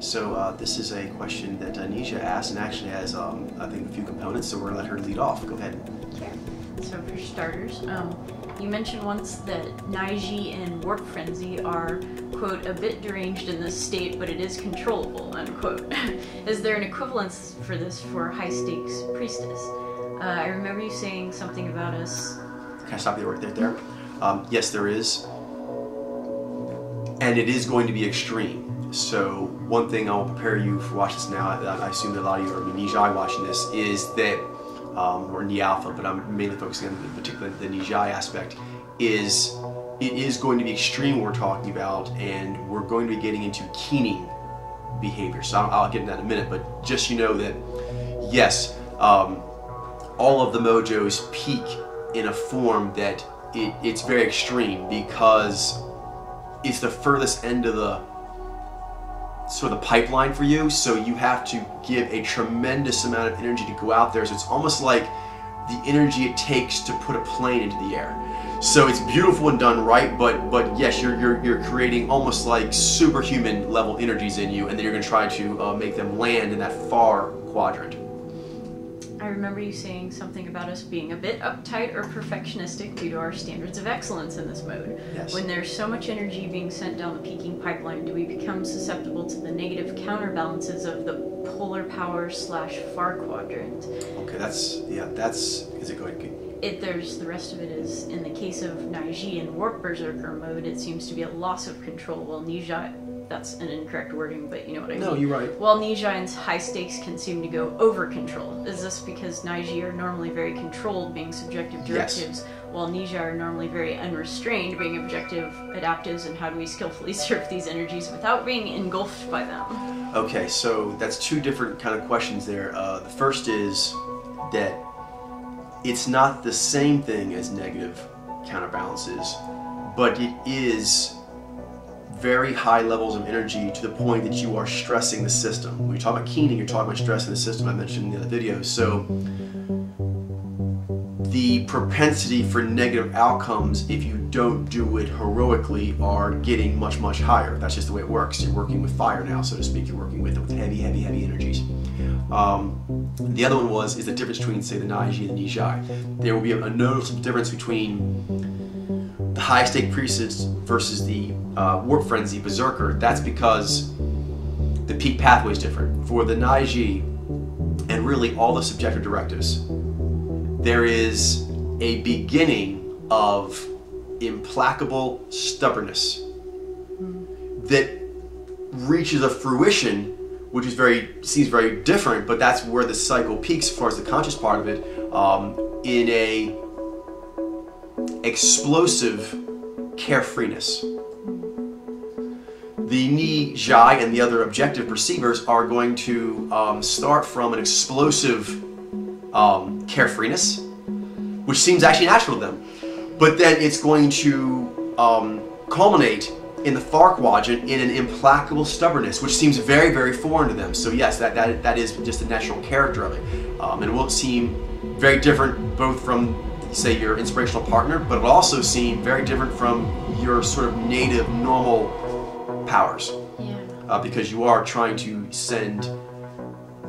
So this is a question that Nyy'xai asked, and actually has, I think, a few components, so we're going to let her lead off. Go ahead. Okay. So for starters, you mentioned once that Nyy'xai and Warp Frenzy are, quote, a bit deranged in this state, but it is controllable, unquote. Is there an equivalence for this for high-stakes Priestess? I remember you saying something about us... Can I stop you right there? Yes, there is. And it is going to be extreme. So one thing I'll prepare you for watching this now, I assume that a lot of you are Nyy'xai watching this, is that, or Nyy'alpha, but I'm mainly focusing on particularly the Nyy'xai aspect, is it is going to be extreme we're talking about, and we're going to be getting into keening behavior. So I'll get into that in a minute, but just you know that, yes, all of the mojos peak in a form that it's very extreme because it's the furthest end of the sort of the pipeline for you, so you have to give a tremendous amount of energy to go out there. So it's almost like the energy it takes to put a plane into the air. So it's beautiful and done right, but yes, you're creating almost like superhuman level energies in you, and then you're going to try to make them land in that far quadrant. I remember you saying something about us being a bit uptight or perfectionistic due to our standards of excellence in this mode. Yes. When there's so much energy being sent down the peaking pipeline, do we become susceptible to the negative counterbalances of the polar power / far quadrant? Okay, is it going? There's the rest of it is, in the case of Nyy'xai in Warp Berserker mode, it seems to be a loss of control, while Nyy'xai, that's an incorrect wording, but you know what I mean. No, you're right. While Nyy'xai's high stakes can seem to go over control. Is this because Nyy'xai are normally very controlled, being subjective directives, yes, while Nyy'xai are normally very unrestrained, being objective adaptives, and how do we skillfully serve these energies without being engulfed by them? Okay, so that's two different kind of questions there. The first is that it's not the same thing as negative counterbalances, but it is very high levels of energy to the point that you are stressing the system. When you talk about keening, you're talking about stressing the system, I mentioned in the other video. So the propensity for negative outcomes, if you don't do it heroically, are getting much, much higher. That's just the way it works. You're working with fire now, so to speak. You're working with heavy, heavy, heavy energies. The other one is the difference between, say, the Nyy'xai and the Nyy'xai. There will be a noticeable difference between the high-stake Priestess versus the Warp Frenzy Berserker. That's because the peak pathway is different. For the Nyy'xai, and really all the subjective directives, there is a beginning of implacable stubbornness that reaches a fruition, which is seems very different, but that's where the cycle peaks as far as the conscious part of it, in a explosive carefreeness. The Nyy'xai and the other objective perceivers are going to start from an explosive carefreeness, which seems actually natural to them, but then it's going to culminate in the far quadrant in an implacable stubbornness, which seems very, very foreign to them. So yes, that is just the natural character of it, and it will seem very different both from, say, your inspirational partner, but it'll also seem very different from your sort of native, normal powers. Yeah. Because you are trying to send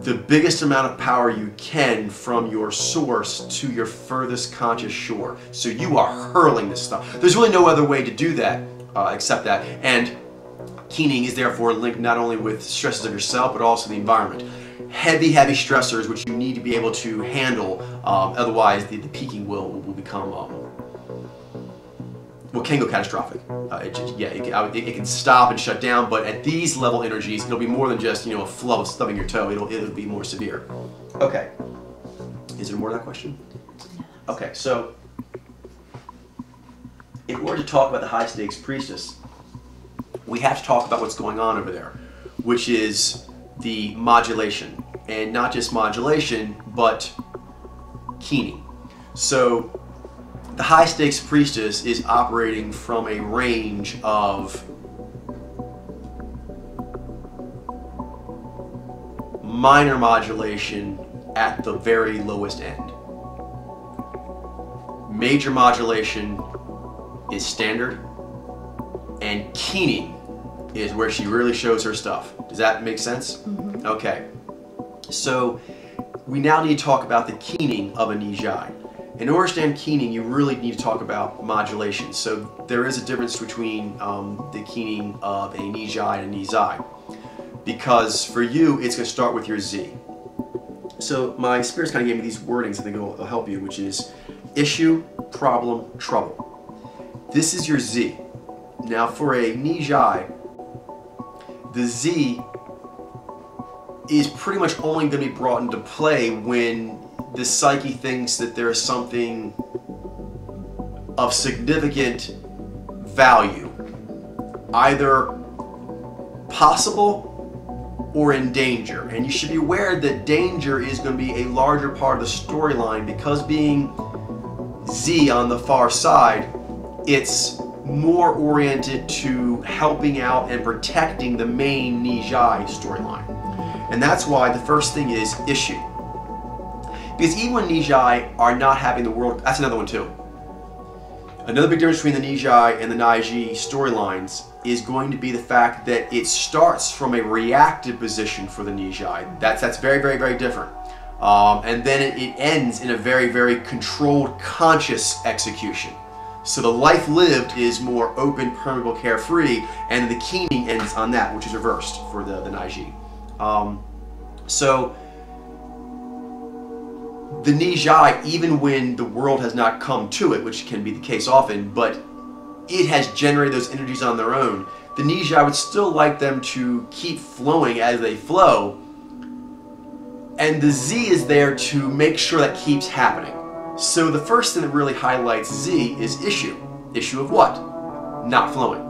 the biggest amount of power you can from your source to your furthest conscious shore. So you are hurling this stuff. There's really no other way to do that except that. And keening is therefore linked not only with stresses of yourself, but also the environment. Heavy, heavy stressors which you need to be able to handle, otherwise the peaking will become, can go catastrophic. It can stop and shut down, but at these level energies, it'll be more than just, a flow of stubbing your toe. It'll be more severe. Okay. Is there more to that question? Okay, so in order to talk about the high stakes Priestess, we have to talk about what's going on over there, which is the modulation, and not just modulation, but keening. So the high stakes Priestess is operating from a range of minor modulation at the very lowest end. Major modulation is standard, and keening is where she really shows her stuff. Does that make sense? Mm-hmm. Okay. So we now need to talk about the keening of a Nyy'xai. In order to understand keening, you really need to talk about modulation. So there is a difference between the keening of a Nyy'xai and a Nyy'xai. Because for you, it's going to start with your Z. So my spirits kind of gave me these wordings I think will help you, which is issue, problem, trouble. This is your Z. Now for a Nyy'xai, the Z is pretty much only going to be brought into play when the psyche thinks that there is something of significant value, either possible or in danger. And you should be aware that danger is going to be a larger part of the storyline, because being Z on the far side, it's more oriented to helping out and protecting the main Nyy'xai storyline. And that's why the first thing is issue. Because even when Nyy'xai are not having the world, that's another one too. Another big difference between the Nyy'xai and the Nyy'xai storylines is going to be the fact that it starts from a reactive position for the Nyy'xai. That's very, very, very different. And then it ends in a very, very controlled, conscious execution. So the life lived is more open, permeable, carefree, and the keening ends on that, which is reversed for the Nyy'xai. So the Nyy'xai, even when the world has not come to it, which can be the case often, but it has generated those energies on their own, the Nyy'xai would still like them to keep flowing as they flow, and the Z is there to make sure that keeps happening. So the first thing that really highlights Z is issue. Issue of what? Not flowing.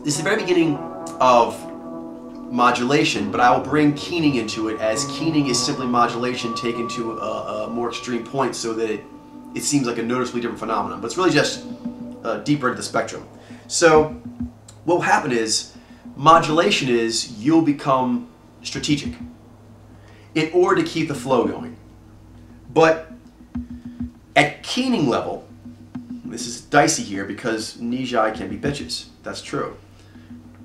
This is the very beginning of modulation, but I will bring keening into it, as keening is simply modulation taken to a more extreme point so that it seems like a noticeably different phenomenon, but it's really just deeper into the spectrum. So what will happen is modulation is you'll become strategic in order to keep the flow going. But at keening level, this is dicey here because Nyy'xai can be bitches, that's true.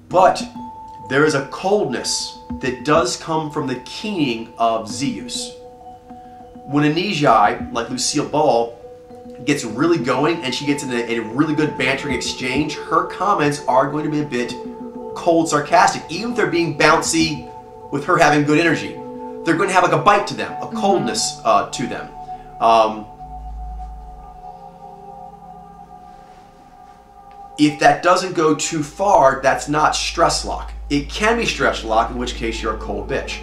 But there is a coldness that does come from the keening of Z use. When a Nyy'xai, like Lucille Ball, gets really going and she gets in a really good bantering exchange, her comments are going to be a bit cold, sarcastic, even if they're being bouncy with her having good energy. They're going to have like a bite to them, a coldness to them. If that doesn't go too far, that's not stress lock. It can be stress lock, in which case you're a cold bitch.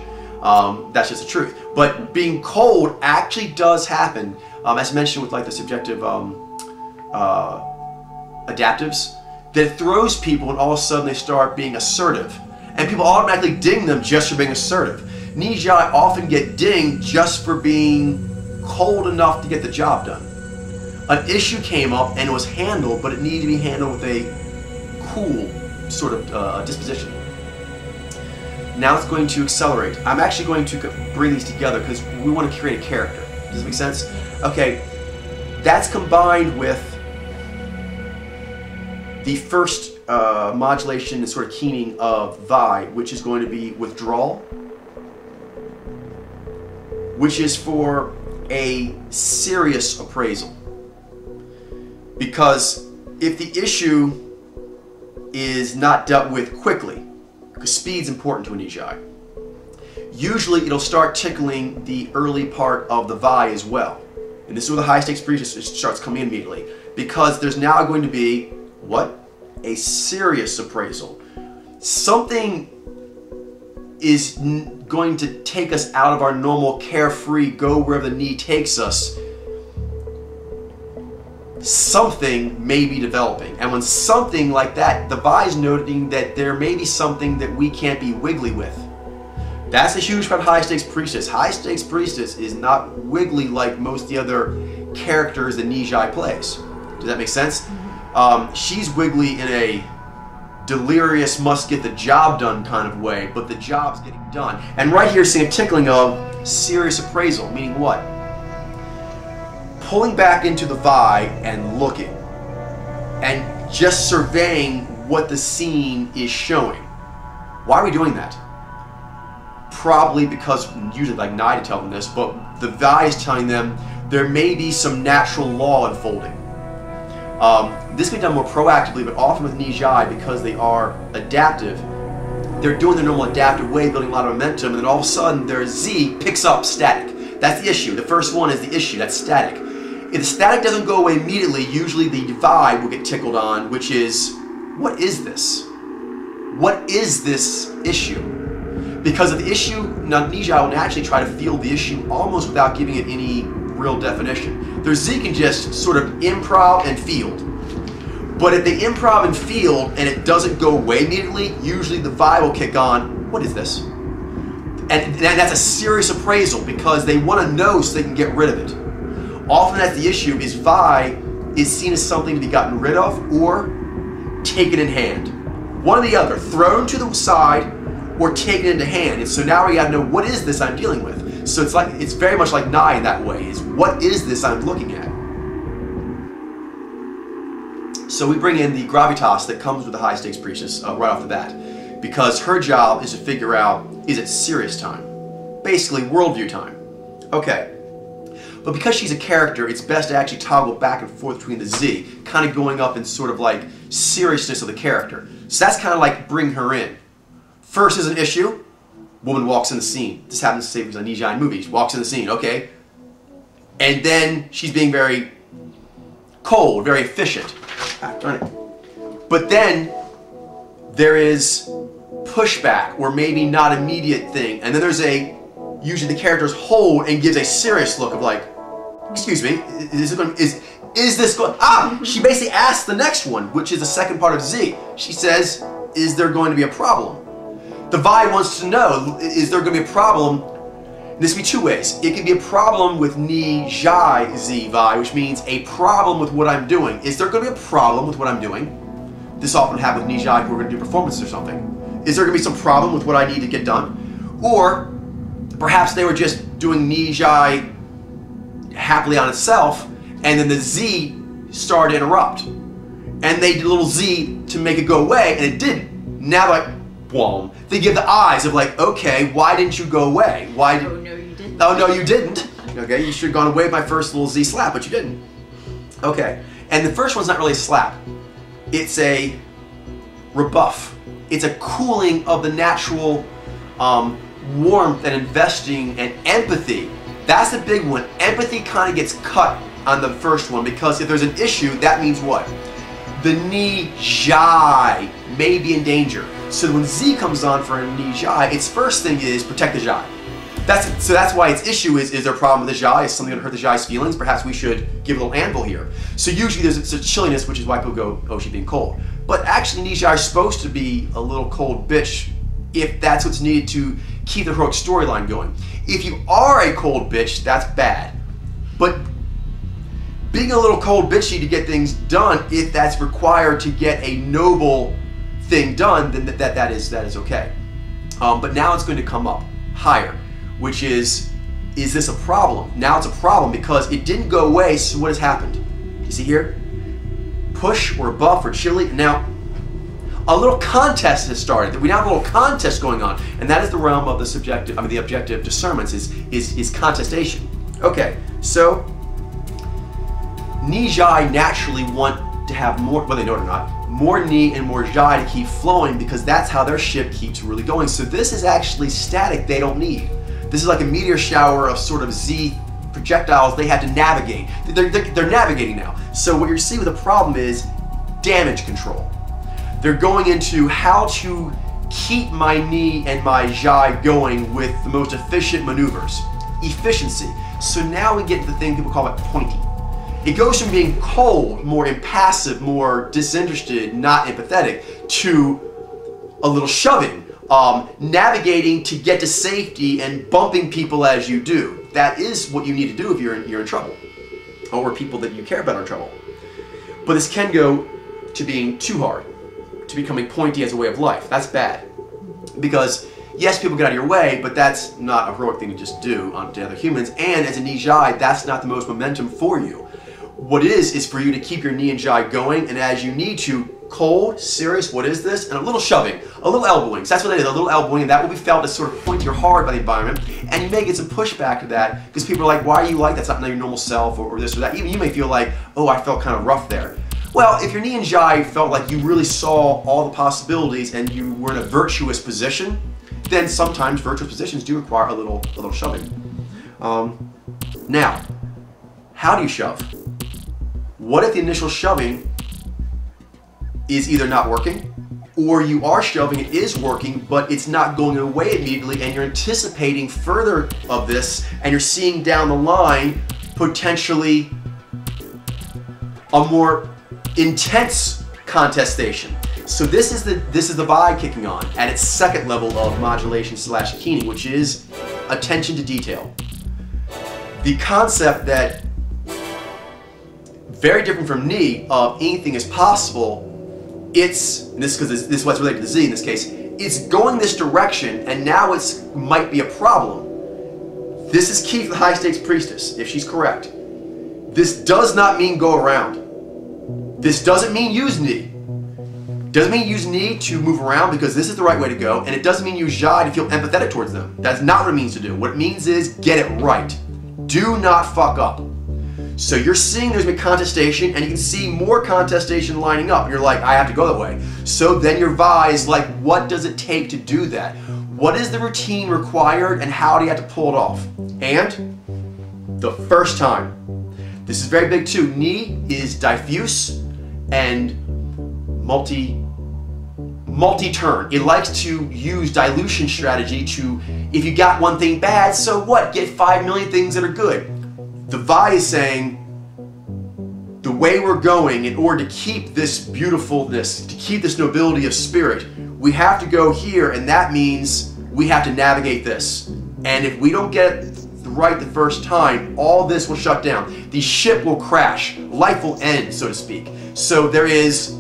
That's just the truth. But being cold actually does happen, as mentioned with like the subjective adaptives, that throws people and all of a sudden they start being assertive. And people automatically ding them just for being assertive. Nyy'xai often get dinged just for being cold enough to get the job done. An issue came up and it was handled, but it needed to be handled with a cool sort of disposition. Now it's going to accelerate. I'm actually going to bring these together because we want to create a character. Does that make sense? Okay, that's combined with the first modulation and sort of keening of Vi, which is going to be withdrawal, which is for a serious appraisal. Because if the issue is not dealt with quickly, because speed's important to a Nyy'xai, usually it'll start tickling the early part of the Vi as well. And this is where the high stakes Priestess starts coming in immediately. Because there's now going to be, what? A serious appraisal. Something is going to take us out of our normal carefree, go wherever the knee takes us. Something may be developing. And when something like that, the Vi is noting that there may be something that we can't be wiggly with. That's a huge part of High Stakes Priestess. High Stakes Priestess is not wiggly like most of the other characters that Nyy'xai plays. Does that make sense? She's wiggly in a delirious, must get the job done kind of way, but the job's getting done. And right here, seeing a tickling of serious appraisal, meaning what? Pulling back into the Vi and looking, and just surveying what the scene is showing. Why are we doing that? Probably because, usually like Nyy'xai to tell them this, but the Vi is telling them there may be some natural law unfolding. This can be done more proactively, but often with Nyy'xai, because they are adaptive, they're doing their normal adaptive way, building a lot of momentum, and then all of a sudden their Z picks up static. That's the issue. The first one is the issue, that's static. If the static doesn't go away immediately, usually the vibe will get tickled on, which is, what is this? What is this issue? Because of the issue, now Nyy'xai will naturally try to feel the issue almost without giving it any real definition. Their Z can just sort of improv and field. But if they improv and field and it doesn't go away immediately, usually the vibe will kick on, what is this? And that's a serious appraisal because they want to know so they can get rid of it. Often that's the issue, is Vi is seen as something to be gotten rid of or taken in hand. One or the other, thrown to the side or taken into hand. And so now we got to know, what is this I'm dealing with? So it's very much like Nyy'xai in that way, is what is this I'm looking at? So we bring in the gravitas that comes with the high stakes priestess right off the bat, because her job is to figure out, is it serious time? Basically worldview time. Okay. But because she's a character, it's best to actually toggle back and forth between the Z, kind of going up in sort of like seriousness of the character. So that's kind of like bring her in. First is an issue, woman walks in the scene. This happens to say because on Nyy'xai movies, walks in the scene, okay. And then she's being very cold, very efficient. Ah, darn it. But then there is pushback, or maybe not immediate thing, and then there's usually the characters hold and gives a serious look of like, excuse me, is this going, she basically asks the next one, which is the second part of Z. She says, is there going to be a problem? The Vi wants to know, is there going to be a problem? This can be two ways. It can be a problem with Nyy'xai Z Vi, which means a problem with what I'm doing. Is there going to be a problem with what I'm doing? This often happens with Nyy'xai who are going to do performances or something. Is there going to be some problem with what I need to get done? Or perhaps they were just doing Nyy'xai happily on itself, and then the Z started to interrupt. And they did a little Z to make it go away, and it didn't. Now they're like, boom. They give the eyes of like, okay, why didn't you go away? Why did? Oh no, you didn't. Oh no, you didn't. Okay, you should have gone away with my first little Z slap, but you didn't. Okay, and the first one's not really a slap. It's a rebuff. It's a cooling of the natural warmth and investing and empathy. That's the big one. Empathy kind of gets cut on the first one, because if there's an issue, that means what? The Nyy'xai may be in danger. So when Z comes on for a Nyy'xai, its first thing is protect the Xai. So that's why its issue is there a problem with the Xai? Is something going to hurt the Xai's feelings? Perhaps we should give a little anvil here. So usually there's a chilliness, which is why people go, oh, she's being cold. But actually Nyy'xai is supposed to be a little cold bitch if that's what's needed to keep the heroic storyline going. If you are a cold bitch, that's bad. But being a little cold bitchy to get things done, if that's required to get a noble thing done, then that is okay. But now it's going to come up higher, which is this a problem? Now it's a problem because it didn't go away, so what has happened? You see here? Push or buff or chili. Now, a little contest has started. We now have a little contest going on, and that is the realm of the subjective, the objective discernments is contestation. Okay, so Nyy'xai naturally want to have more, whether they know it or not, more Ni and more Xai to keep flowing, because that's how their ship keeps really going. So this is actually static they don't need. This is like a meteor shower of sort of Z projectiles they have to navigate. They're navigating now. So what you're seeing with the problem is damage control. They're going into how to keep my Ni and my Xai going with the most efficient maneuvers. Efficiency. So now we get to the thing people call it pointy. It goes from being cold, more impassive, more disinterested, not empathetic, to a little shoving, navigating to get to safety and bumping people as you do. That is what you need to do if you're in trouble, or people that you care about are in trouble. But this can go to being too hard, to becoming pointy as a way of life. That's bad. Because, yes, people get out of your way, but that's not a heroic thing to just do to other humans. And as a Nyy'xai, that's not the most momentum for you. What it is for you to keep your Ni and Xai going, and as you need to, cold, serious, what is this? And a little shoving, a little elbowing. So that's what it is, a little elbowing, and that will be felt as sort of pointy or hard by the environment. And you may get some pushback to that because people are like, why are you like that? That's not your normal self, or this or that. Even you may feel like, oh, I felt kind of rough there. Well, if your Nyy'xai felt like you really saw all the possibilities and you were in a virtuous position, then sometimes virtuous positions do require a little shoving. Now, how do you shove? What if the initial shoving is either not working, or you are shoving, it is working, but it's not going away immediately, and you're anticipating further of this, and you're seeing down the line potentially a more intense contestation. So this is the vibe kicking on at its second level of modulation / keening, which is attention to detail. The concept that, very different from Nyi, of anything is possible, it's, and this because this is what's related to Z in this case, it's going this direction, and now it's might be a problem. This is key for the high stakes priestess, if she's correct. This does not mean go around. This doesn't mean use Nyi. Doesn't mean use Nyi to move around because this is the right way to go, and it doesn't mean use Nyy'xai to feel empathetic towards them. That's not what it means to do. What it means is get it right. Do not fuck up. So you're seeing there's been contestation, and you can see more contestation lining up. You're like, I have to go that way. So then your Vi is like, what does it take to do that? What is the routine required, and how do you have to pull it off? And the first time. This is very big too. Nyi is diffuse and multi-turn. It likes to use dilution strategy to, if you got one thing bad, so what? Get 5 million things that are good. The Vi is saying, the way we're going, in order to keep this beautifulness, to keep this nobility of spirit, we have to go here, and that means we have to navigate this. And if we don't get it right the first time, all this will shut down. The ship will crash. Life will end, so to speak. So there is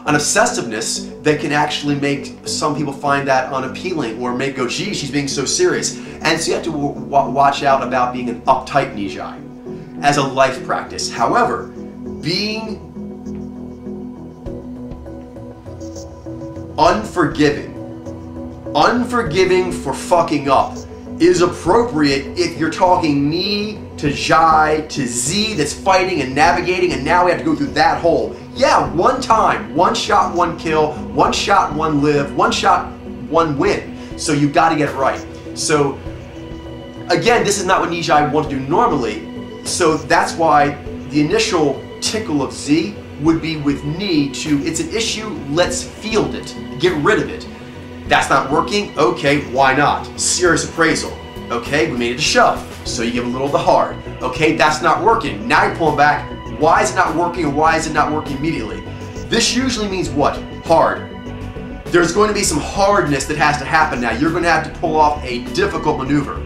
an obsessiveness that can actually make some people find that unappealing, or make go, gee, she's being so serious. And so you have to watch out about being an uptight Nyy'xai as a life practice. However, being unforgiving for fucking up is appropriate if you're talking Nyi to Nyy'xai to Z that's fighting and navigating, and now we have to go through that hole. Yeah, one time, one shot, one kill, one shot, one live, one shot, one win. So you got to get it right. So again, this is not what Nyy'xai want to do normally. So that's why the initial tickle of Z would be with Nyi to, it's an issue, let's field it, get rid of it. That's not working, okay, why not? Serious appraisal. Okay, we made it a shove, so you give a little of the hard. Okay, that's not working. Now you're pulling back. Why is it not working, and why is it not working immediately? This usually means what? Hard. There's going to be some hardness that has to happen now. You're going to have to pull off a difficult maneuver.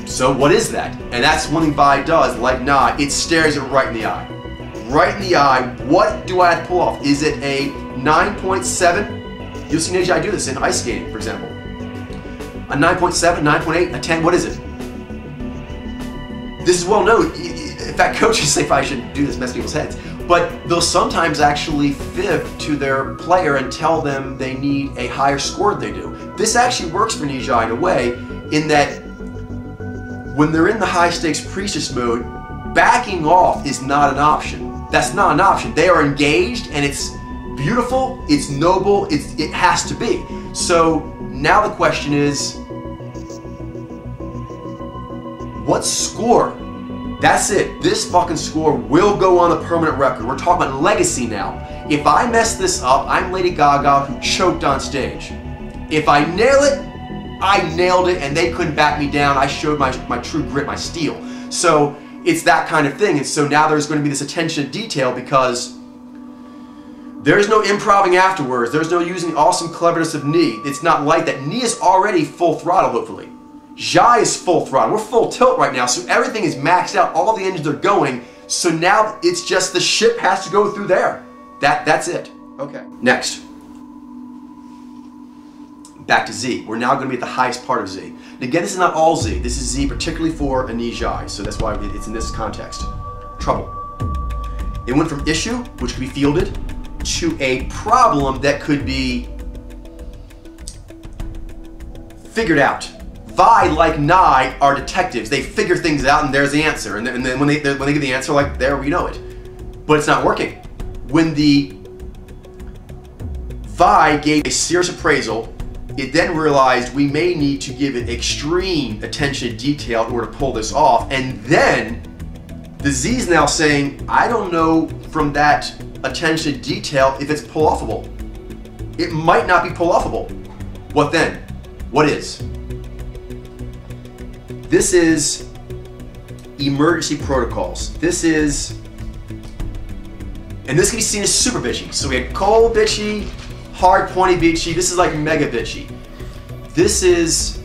So what is that? And that's one thing Vi does, like nah, it stares it right in the eye. Right in the eye, what do I have to pull off? Is it a 9.7? You'll see Nyy'xai do this in ice skating, for example. A 9.7, 9.8, a 10, what is it? This is well known. In fact, coaches say I shouldn't do this, mess people's heads. But they'll sometimes actually fib to their player and tell them they need a higher score than they do. This actually works for Nyy'xai in a way, in that when they're in the high stakes priestess mode, backing off is not an option. That's not an option. They are engaged, and it's beautiful, it's noble, it has to be. So now the question is, what score? That's it. This fucking score will go on the permanent record. We're talking about legacy now. If I mess this up, I'm Lady Gaga who choked on stage. If I nail it, I nailed it, and they couldn't back me down. I showed my true grit, my steel. So it's that kind of thing. And so now there's going to be this attention to detail, because there's no improving afterwards. There's no using the awesome cleverness of Nyi. It's not like that. Nyi is already full throttle, hopefully. Nyy'xai is full throttle. We're full tilt right now, so everything is maxed out. All the engines are going. So now it's just the ship has to go through there. That's it. Okay. Next. Back to Z. We're now going to be at the highest part of Z. And again, this is not all Z. This is Z particularly for a Nyy'xai. So that's why it's in this context. Trouble. It went from issue, which could be fielded, to a problem that could be figured out. Vi, like Nyy'xai, are detectives. They figure things out and there's the answer. And then when they get the answer, like, there, we know it. But it's not working. When the Vi gave a serious appraisal, it then realized we may need to give it extreme attention to detail in order to pull this off. And then the Z's now saying, I don't know from that attention to detail if it's pull-offable. It might not be pull-offable. What then? What is? This is emergency protocols. This is, and this can be seen as super bitchy. So we had cold bitchy, hard pointy bitchy. This is like mega bitchy. This is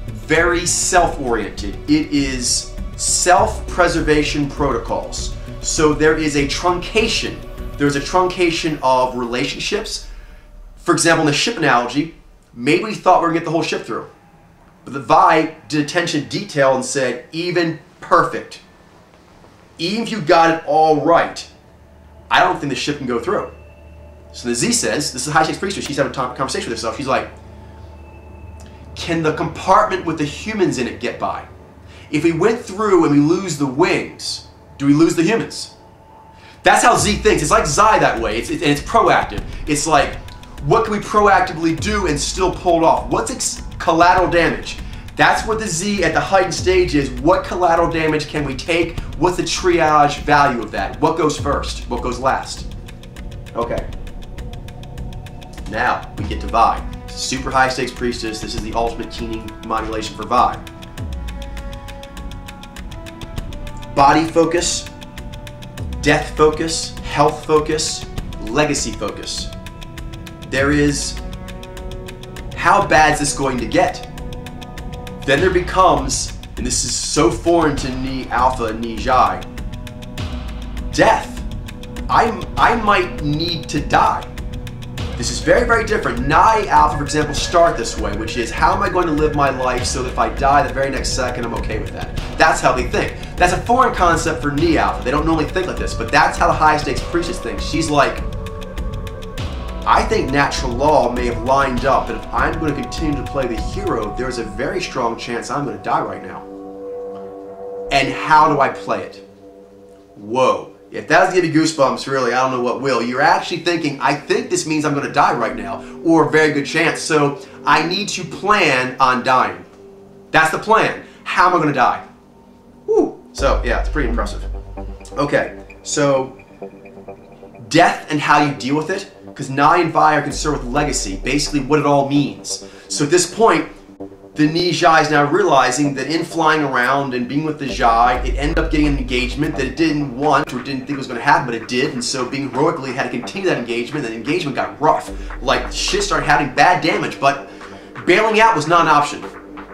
very self-oriented. It is self-preservation protocols. So there is a truncation. There's a truncation of relationships. For example, in the ship analogy, maybe we thought we were gonna get the whole ship through. But the Vi did attention to detail and said, even perfect. Even if you got it all right, I don't think the ship can go through. So the Z says, this is high stakes priestess, she's having a conversation with herself. She's like, can the compartment with the humans in it get by? If we went through and we lose the wings, do we lose the humans? That's how Z thinks. It's like Xi that way, and it's proactive. It's like, what can we proactively do and still pull it off? What's collateral damage? That's what the Z at the heightened stage is. What collateral damage can we take? What's the triage value of that? What goes first? What goes last? Okay. Now we get to Vi. Super high stakes priestess. This is the ultimate keening modulation for Vi. Body focus, death focus, health focus, legacy focus. There is, how bad is this going to get? Then there becomes, and this is so foreign to Ni Alpha and Nyy'xai, death. I might need to die. This is very, very different. Nyy'xai Alpha, for example, start this way, which is, how am I going to live my life so that if I die the very next second, I'm okay with that? That's how they think. That's a foreign concept for Nyy'xai Alpha. They don't normally think like this, but that's how the high stakes priestess thinks. She's like, I think natural law may have lined up, and if I'm going to continue to play the hero, there's a very strong chance I'm going to die right now. And how do I play it? Whoa. If that doesn't give you goosebumps, really, I don't know what will. You're actually thinking, I think this means I'm going to die right now, or a very good chance, so I need to plan on dying. That's the plan. How am I going to die? Woo. So, yeah, it's pretty impressive. Okay, so death and how you deal with it, because Nyy'xai and Vi are concerned with legacy, basically what it all means. So at this point, the Nyy'xai is now realizing that in flying around and being with the Xai, it ended up getting an engagement that it didn't want or didn't think was going to happen, but it did, and so being heroically had to continue that engagement, and the engagement got rough. Like, shit started having bad damage, but bailing out was not an option.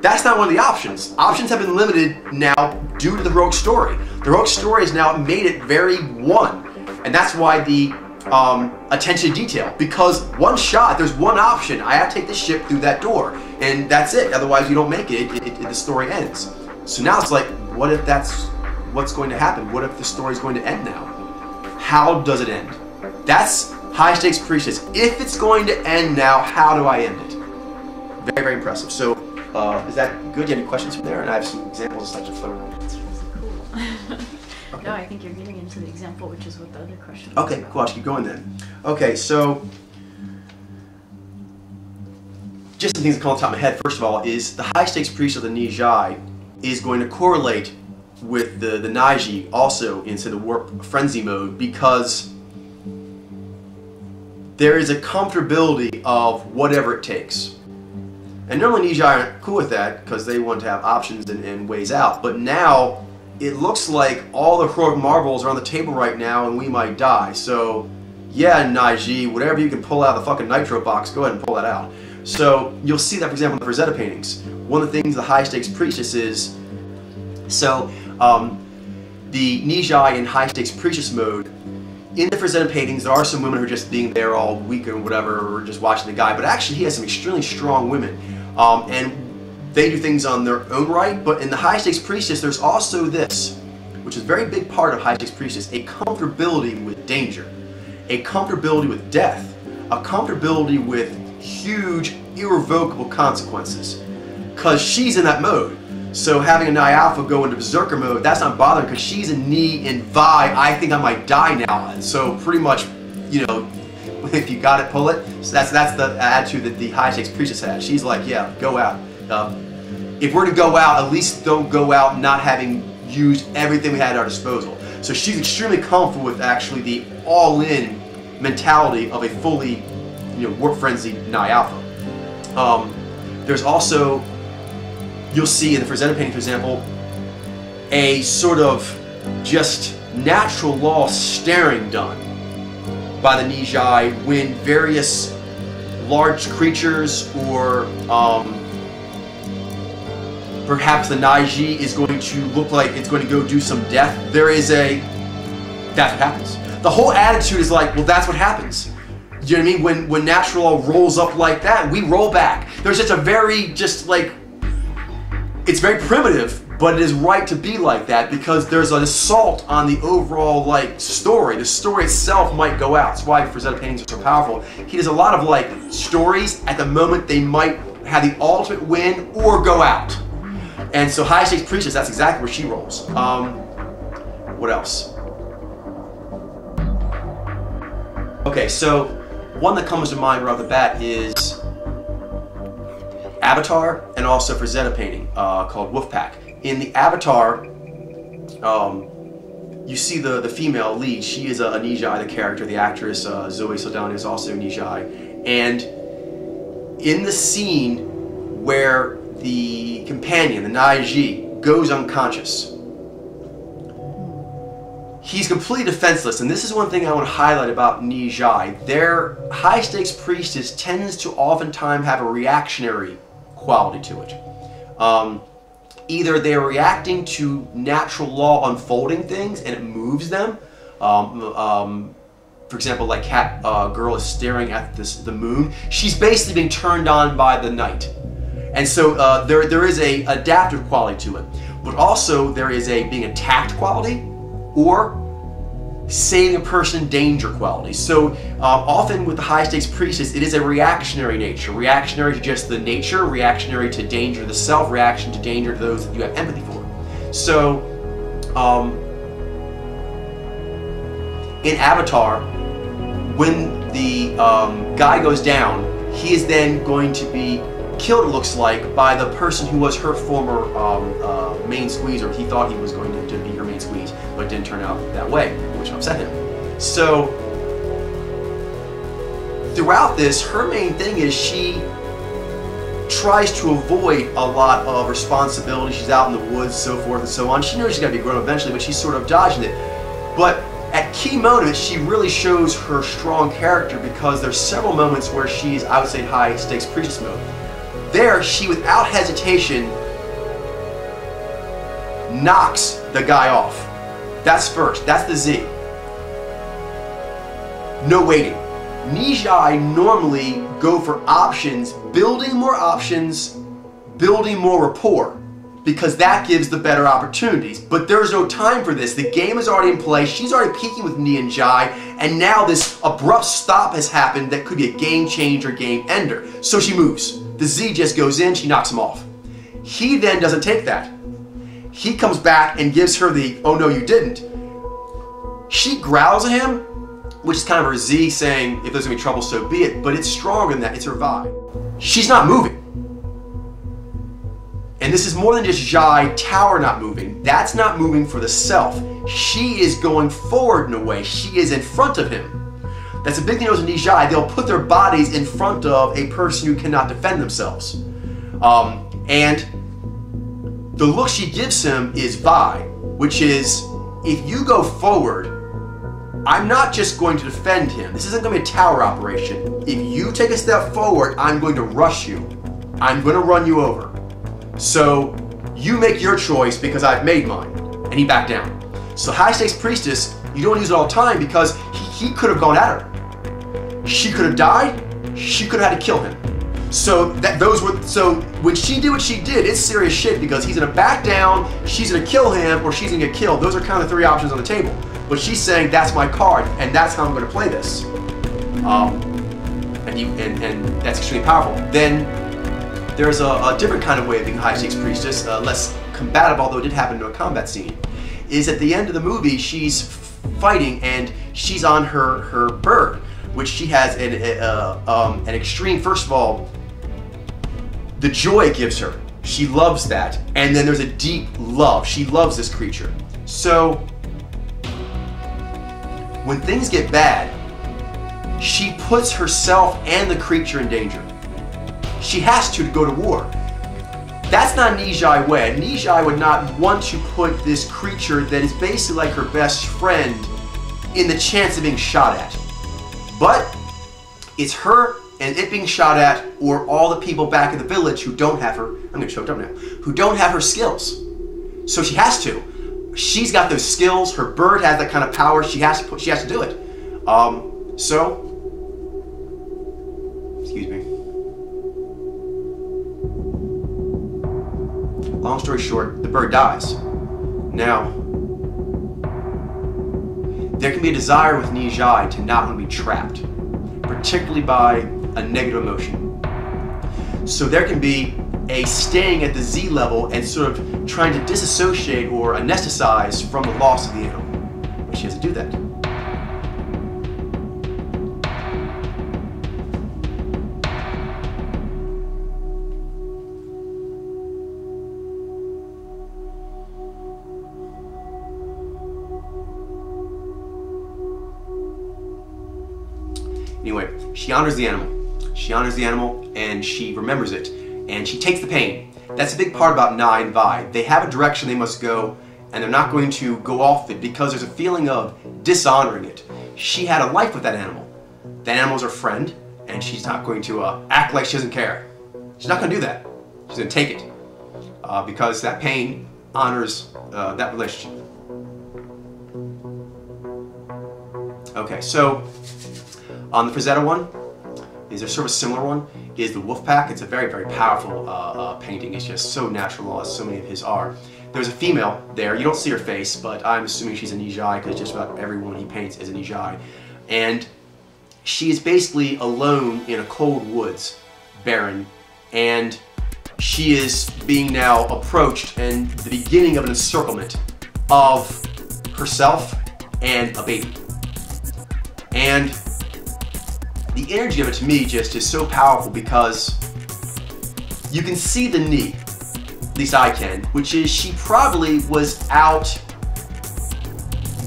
That's not one of the options. Options have been limited now due to the heroic story. The heroic story has now made it very one, and that's why the attention to detail, because one shot, there's one option. I have to take the ship through that door, and that's it. Otherwise, you don't make it. The story ends. So now it's like, what if that's what's going to happen? What if the story is going to end now? How does it end? That's high stakes priestess. If it's going to end now, how do I end it? Very, very impressive. So, is that good? Do you have any questions from there? And I have some examples of such a photo. That's really cool. Okay. No, I think you're getting into the example, which is what the other question was Okay, about. cool. I'll just keep going then. Okay, so just some things that come on top of my head. First of all, is the high stakes priest of the Nyy'xai is going to correlate with the Nyy'xai also into the warp frenzy mode, because there is a comfortability of whatever it takes. And normally Nyy'xai aren't cool with that because they want to have options and ways out. But now it looks like all the heroic marbles are on the table right now and we might die. So yeah, Nyy'xai, whatever you can pull out of the fucking nitro box, go ahead and pull that out. So you'll see that, for example, in the Rosetta paintings. One of the things the high stakes priestess is, so the Nyy'xai in high stakes priestess mode, in the Rosetta paintings, there are some women who are just being there all weak or whatever, or just watching the guy, but actually he has some extremely strong women. And they do things on their own right, but in the high stakes priestess, there's also this, which which is a very big part of High Stakes Priestess, a comfortability with danger, a comfortability with death, a comfortability with huge, irrevocable consequences. Because she's in that mode. So having a Nyy'alpha go into Berserker mode, that's not bothering because she's in Nyi and Vi, I think I might die now. And so pretty much, you know, if you got it, pull it. So that's the attitude that the High Stakes Priestess has. She's like, yeah, go out. If we're to go out, at least don't go out not having used everything we had at our disposal. So she's extremely comfortable with actually the all-in mentality of a fully, you know, warp frenzied Nyy'alpha. There's also, you'll see in the Frazetta painting, for example, a sort of just natural law staring done by the Nyy'xai when various large creatures or perhaps the Nyy'xai is going to look like it's going to go do some death. That's what happens. The whole attitude is like, well, that's what happens. You know what I mean? When natural law rolls up like that, we roll back. There's just a very, it's very primitive, but it is right to be like that because there's an assault on the overall, story. The story itself might go out. That's why Frazetta paintings are so powerful. He does a lot of, stories at the moment they might have the ultimate win or go out. And so High Stakes Priestess, that's exactly where she rolls. What else? Okay, so one that comes to mind right off the bat is Avatar and also Frazetta painting called Wolfpack. In the Avatar, you see the female lead. She is a Nyy'xai, the character, the actress. Zoe Saldana is also Nyy'xai. And in the scene where the companion, the Nyy'xai, goes unconscious, he's completely defenseless, and this is one thing I want to highlight about Nyy'xai. Their High Stakes Priestess tends to oftentimes have a reactionary quality to it. Either they're reacting to natural law unfolding things and it moves them. For example, like Cat Girl is staring at the moon. She's basically being turned on by the night. And so there is a adaptive quality to it. But also there is a being attacked quality or saving a person in danger quality. So often with the High Stakes Priestess, it is a reactionary nature. Reactionary to just the nature, reactionary to danger to the self, reaction to danger to those that you have empathy for. So in Avatar, when the guy goes down, he is then going to be killed, it looks like, by the person who was her former main squeeze, or he thought he was going to be her main squeeze, but it didn't turn out that way, which upset him. So throughout this, her main thing is she tries to avoid a lot of responsibility. She's out in the woods, so forth and so on. She knows she's got to be grown up eventually, but she's sort of dodging it. But at key moments, she really shows her strong character because there's several moments where she's, I would say, High Stakes Priestess mode. There, she, without hesitation, knocks the guy off. That's first. That's the Z. No waiting. Nyy'xai normally go for options, building more rapport, because that gives the better opportunities. But there's no time for this. The game is already in play. She's already peaking with Nyy'xai, and now this abrupt stop has happened that could be a game changer, game ender. So she moves. The Z just goes in, she knocks him off. He then doesn't take that. He comes back and gives her the, oh no you didn't. She growls at him, which is kind of her Z saying, if there's gonna be trouble, so be it, but it's stronger than that, it's her vibe. She's not moving. And this is more than just Zhai Tower not moving. That's not moving for the self. She is going forward in a way. She is in front of him. That's a big thing with Nyy'xai. They'll put their bodies in front of a person who cannot defend themselves. And the look she gives him is Vi, which is, if you go forward, I'm not just going to defend him. This isn't going to be a tower operation. If you take a step forward, I'm going to rush you. I'm going to run you over. So you make your choice because I've made mine. And he backed down. So High Stakes Priestess, you don't use it all the time because he could have gone at her. She could have died. She could have had to kill him. So when she did what she did, it's serious shit because he's gonna back down, she's gonna kill him, or she's gonna get killed. Those are kind of 3 options on the table. But she's saying that's my card, and that's how I'm gonna play this. And that's extremely powerful. Then there's a different kind of way of being a high-stakes priestess, less combative, although it did happen in a combat scene. Is at the end of the movie, she's fighting and she's on her bird, which she has an extreme. First of all, the joy it gives her. She loves that, and then there's a deep love. She loves this creature. So when things get bad, she puts herself and the creature in danger. She has to go to war. That's not Nyy'xai way. Nyy'xai would not want to put this creature that is basically like her best friend in the chance of being shot at. But it's her and it being shot at, or all the people back in the village who don't have her, I'm gonna choke up now, who don't have her skills. So she has to. She's got those skills, her bird has that kind of power, she has to do it. Excuse me. Long story short, the bird dies. Now, there can be a desire with Nyy'xai to not want to be trapped, particularly by a negative emotion. So there can be a staying at the Z level and sort of trying to disassociate or anesthetize from the loss of the animal. And she has to do that. Anyway, she honors the animal. She honors the animal and she remembers it. And she takes the pain. That's a big part about Nai and Vi. They have a direction they must go, and they're not going to go off it because there's a feeling of dishonoring it. She had a life with that animal. That animal's her friend, and she's not going to act like she doesn't care. She's not going to do that. She's going to take it because that pain honors that relationship. Okay, so on the Frazetta one, is there sort of a similar one? Is the wolf pack. It's a very, very powerful painting. It's just so natural, as so many of his are. There's a female there. You don't see her face, but I'm assuming she's a Nyy'xai because just about everyone he paints is a Nyy'xai. And she is basically alone in a cold woods, barren, and she is being now approached and the beginning of an encirclement of herself and a baby. And the energy of it to me just is so powerful because you can see the knee, at least I can, which is she probably was out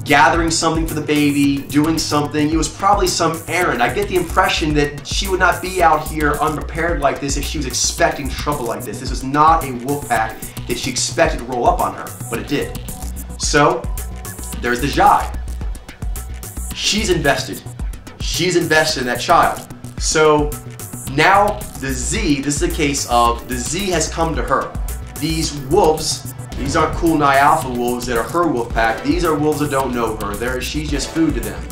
gathering something for the baby, doing something. It was probably some errand. I get the impression that she would not be out here unprepared like this if she was expecting trouble like this. This was not a wolf pack that she expected to roll up on her, but it did. So there's the Nyy'xai. She's invested. She's invested in that child. So now the Z, this is a case of the Z has come to her. These wolves, these aren't cool Nai Alpha wolves that are her wolf pack. These are wolves that don't know her. She's just food to them.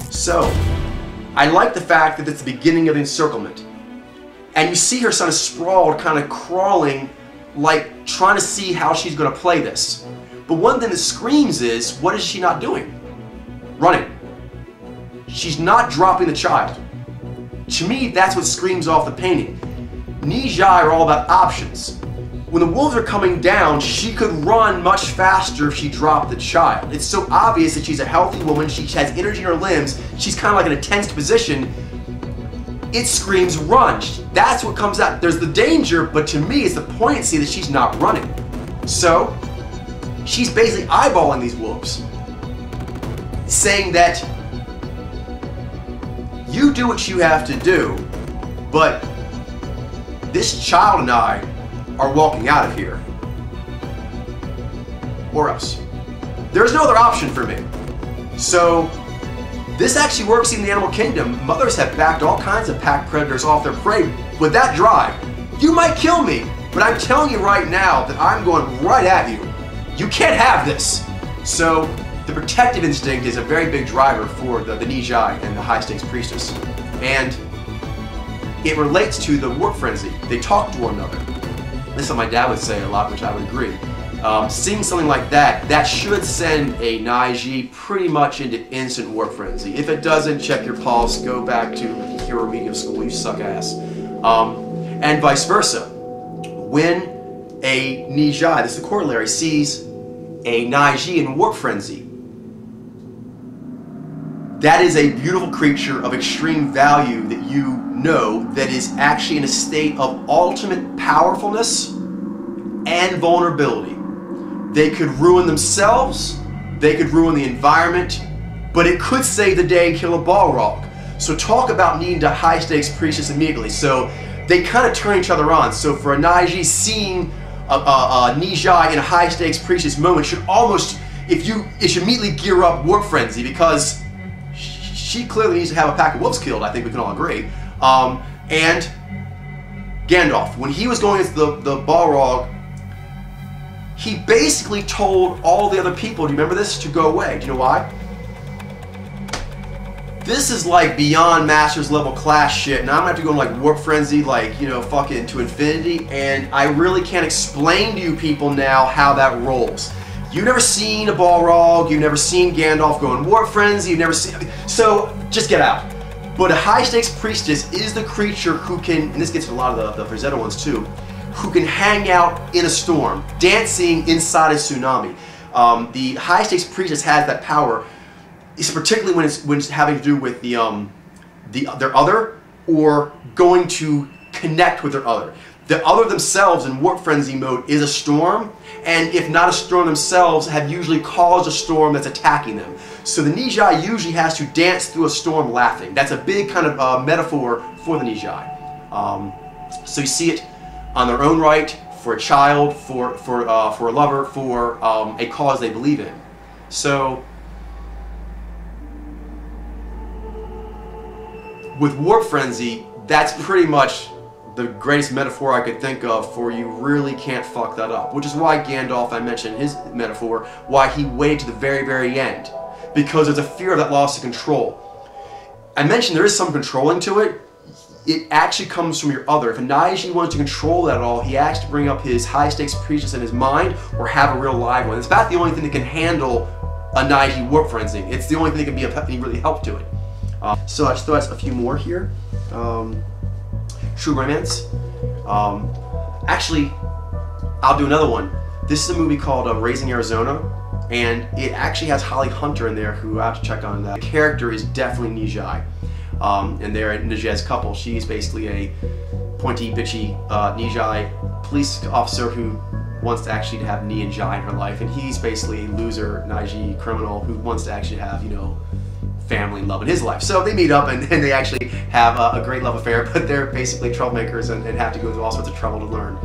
So I like the fact that it's the beginning of encirclement. And you see her sort of sprawled, kind of crawling, like trying to see how she's going to play this. But one thing that screams is, what is she not doing? Running. She's not dropping the child. To me, that's what screams off the painting. Nyy'xai are all about options. When the wolves are coming down, she could run much faster if she dropped the child. It's so obvious that she's a healthy woman, she has energy in her limbs, she's kind of like in a tensed position. It screams run. That's what comes out. There's the danger, but to me, it's the poignancy that she's not running. So, she's basically eyeballing these wolves, saying that you do what you have to do, but this child and I are walking out of here. Or else. There's no other option for me. So, this actually works in the animal kingdom. Mothers have backed all kinds of pack predators off their prey with that drive. You might kill me, but I'm telling you right now that I'm going right at you. You can't have this. So, the protective instinct is a very big driver for the Nyy'xai and the high-stakes priestess. And it relates to the warp frenzy. They talk to one another. This is what my dad would say a lot, which I would agree. Seeing something like that, that should send a Nyy'xai pretty much into instant warp frenzy. If it doesn't, check your pulse, go back to hero medium school, you suck ass. And vice versa. When a Nyy'xai, this is the corollary, sees a Nyy'xai in warp frenzy, that is a beautiful creature of extreme value that you know that is actually in a state of ultimate powerfulness and vulnerability. They could ruin themselves, they could ruin the environment, but it could save the day and kill a Balrog. So talk about needing to high stakes Priestess immediately. So they kind of turn each other on. So for a Nyy'xai, seeing a Nyy'xai in a high stakes Priestess moment should almost, it should immediately gear up warp frenzy, because she clearly needs to have a pack of wolves killed, I think we can all agree. And Gandalf, when he was going against the Balrog, he basically told all the other people, do you remember this, to go away. Do you know why? This is like beyond Masters level class shit, and I'm gonna have to go in like warp frenzy, like, you know, fucking to infinity, and I really can't explain to you people now how that rolls. You've never seen a Balrog, you've never seen Gandalf go in warp frenzy, you've never seen, so just get out. But a high stakes Priestess is the creature who can, and this gets to a lot of the Frazetta ones too, who can hang out in a storm, dancing inside a tsunami. The high stakes Priestess has that power, it's particularly when it's having to do with their other, or going to connect with their other. The other themselves in warp frenzy mode is a storm, and if not a storm themselves, have usually caused a storm that's attacking them. So the Nyy'xai usually has to dance through a storm laughing. That's a big kind of metaphor for the Nyy'xai. So you see it on their own right, for a child, for a lover, for a cause they believe in. So with warp frenzy, that's pretty much the greatest metaphor I could think of for you really can't fuck that up. Which is why Gandalf, I mentioned his metaphor, why he waited to the very, very end. Because there's a fear of that loss of control. I mentioned there is some controlling to it. It actually comes from your other. If a Nyy'xai wants to control that at all, he has to bring up his high stakes Priestess in his mind, or have a real live one. It's about the only thing that can handle a Nyy'xai warp frenzy. It's the only thing that can be any really help to it. So I just throw out a few more here. True Romance. Actually, I'll do another one. This is a movie called Raising Arizona, and it actually has Holly Hunter in there, who I have to check on that. The character is definitely Nyy'xai. And they're a Nyy'xai couple. She's basically a pointy, bitchy Nyy'xai police officer who wants to actually have Nyy'xai in her life, and he's basically a loser Nyy'xai criminal who wants to actually have, you know, family and love in his life. So they meet up and they actually have a great love affair, but they're basically troublemakers and have to go through all sorts of trouble to learn.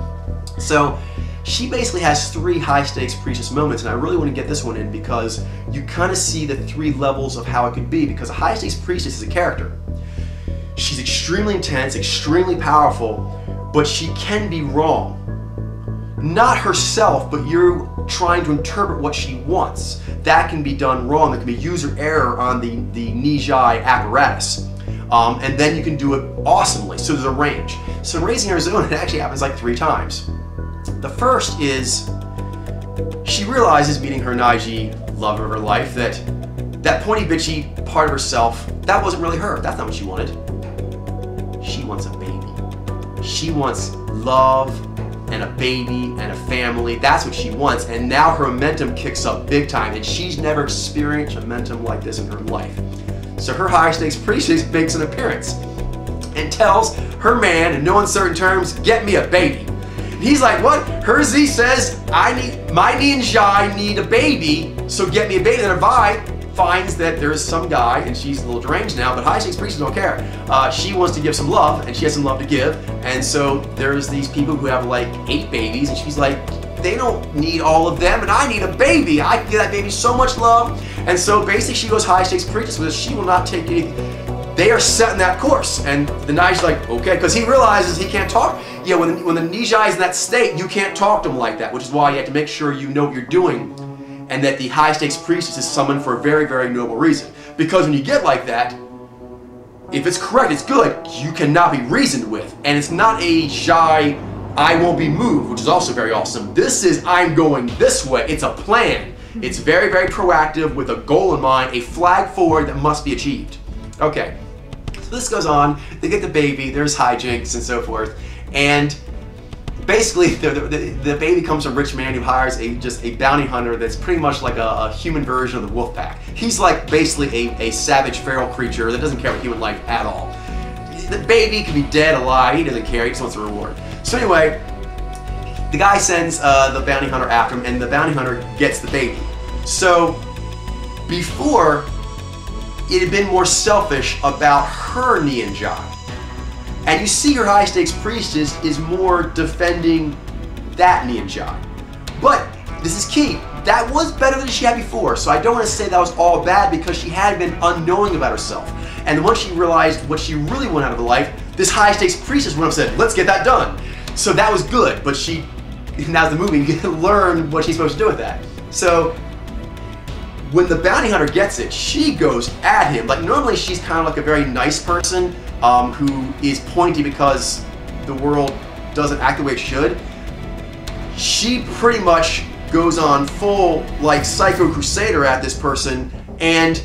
So she basically has 3 high stakes Priestess moments, and I really want to get this one in because you kind of see the 3 levels of how it could be, because a high stakes Priestess is a character. She's extremely intense, extremely powerful, but she can be wrong. Not herself, but you're trying to interpret what she wants. That can be done wrong. There can be user error on the Nyy'xai apparatus. And then you can do it awesomely, so there's a range. So in Raising Arizona, it actually happens like 3 times. The first is, she realizes, meeting her Nyy'xai love of her life, that that pointy bitchy part of herself, that wasn't really her. That's not what she wanted. She wants a baby. She wants love and a baby and a family. That's what she wants, and now her momentum kicks up big time, and she's never experienced momentum like this in her life. So her high stakes Priestess makes an appearance and tells her man in no uncertain terms, "Get me a baby." And he's like, "What?" Her Z says, my Nyy'xai need a baby, so get me a baby. And Vi finds that there's some guy, and she's a little deranged now, but high stakes Priestess don't care. She wants to give some love, and she has some love to give, and so there's these people who have like 8 babies, and she's like, they don't need all of them, and I need a baby. I can give that baby so much love. And so basically she goes high stakes Priestess with this. She will not take anything. They are setting that course, and the Nyy'xai's like, okay, because he realizes he can't talk. Yeah, when the Nyy'xai is in that state, you can't talk to him like that, which is why you have to make sure you know what you're doing, and that the high stakes Priestess is summoned for a very, very noble reason. Because when you get like that, if it's correct, it's good. You cannot be reasoned with. And it's not a shy, I won't be moved, which is also very awesome. This is, I'm going this way. It's a plan. It's very, very proactive with a goal in mind, a flag forward that must be achieved. Okay, so this goes on. They get the baby, there's hijinks and so forth. And basically, the baby comes from a rich man who hires just a bounty hunter that's pretty much like a human version of the wolf pack. He's like basically a savage feral creature that doesn't care about human life at all. The baby can be dead, alive, he doesn't care, he just wants a reward. So anyway, the guy sends the bounty hunter after him, and the bounty hunter gets the baby. So before, it had been more selfish about her Nyy'xai. And you see her high-stakes priestess is more defending that Nyy'xai. But this is key. That was better than she had before, so I don't want to say that was all bad because she had been unknowing about herself. And once she realized what she really wanted out of her life, this high-stakes priestess went up and said, let's get that done. So that was good, but she, now's the movie, learned what she's supposed to do with that. So when the bounty hunter gets it, she goes at him. Like normally she's kind of like a very nice person, who is pointy because the world doesn't act the way it should. She pretty much goes on full like psycho crusader at this person, and